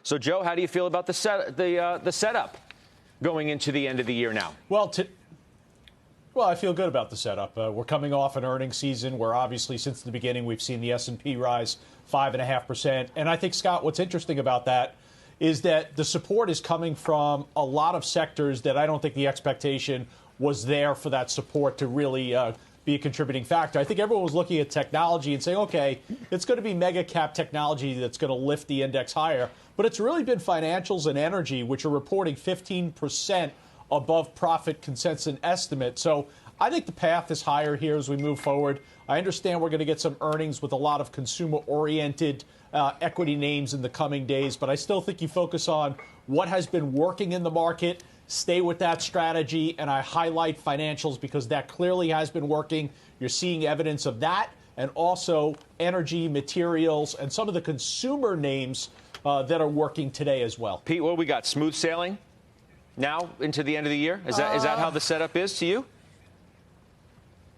So, Joe, how do you feel about the setup going into the end of the year now? Well, I feel good about the setup. We're coming off an earnings season where obviously since the beginning we've seen the S&P rise 5.5%. And I think, Scott, what's interesting about that is that the support is coming from a lot of sectors that I don't think the expectation was there for that support to really be a contributing factor. I think everyone was looking at technology and saying, okay, it's going to be mega cap technology that's going to lift the index higher. But it's really been financials and energy, which are reporting 15% above profit consensus estimate. So I think the path is higher here as we move forward. I understand we're going to get some earnings with a lot of consumer-oriented equity names in the coming days, but I still think you focus on what has been working in the market, stay with that strategy, and I highlight financials because that clearly has been working. You're seeing evidence of that, and also energy, materials, and some of the consumer names that are working today as well. Pete, what we got? Smooth sailing now into the end of the year? Is that how the setup is to you?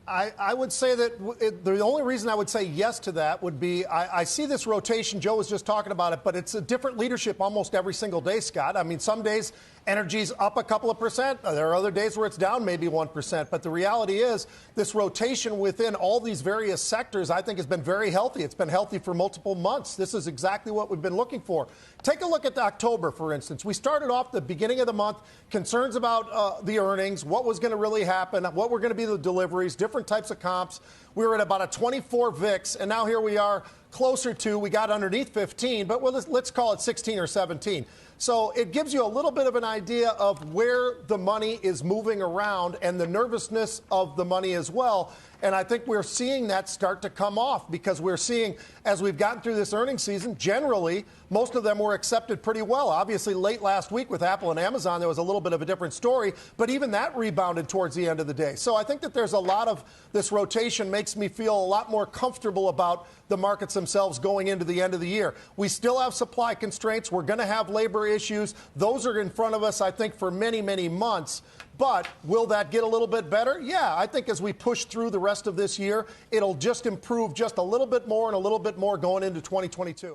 I would say that the only reason I would say yes to that would be I see this rotation. Joe was just talking about it, but it's a different leadership almost every single day, Scott. I mean, some days energy's up a couple of percent. There are other days where it's down maybe 1%. But the reality is this rotation within all these various sectors, I think, has been very healthy. It's been healthy for multiple months. This is exactly what we've been looking for. Take a look at October, for instance. We started off the beginning of the month, concerns about the earnings, what was going to really happen, what were going to be the deliveries, different types of comps. We were at about a 24 VIX, and now here we are closer to, we got underneath 15, but let's call it 16 or 17. So it gives you a little bit of an idea of where the money is moving around and the nervousness of the money as well. And I think we're seeing that start to come off because we're seeing, as we've gotten through this earnings season, generally, most of them were accepted pretty well. Obviously, late last week with Apple and Amazon, there was a little bit of a different story, but even that rebounded towards the end of the day. So I think that there's a lot of this rotation makes me feel a lot more comfortable about the markets themselves going into the end of the year. We still have supply constraints. We're going to have labor issues. Those are in front of us, I think, for many, many months. But will that get a little bit better? Yeah, I think as we push through the rest of this year, it'll just improve just a little bit more and a little bit more going into 2022.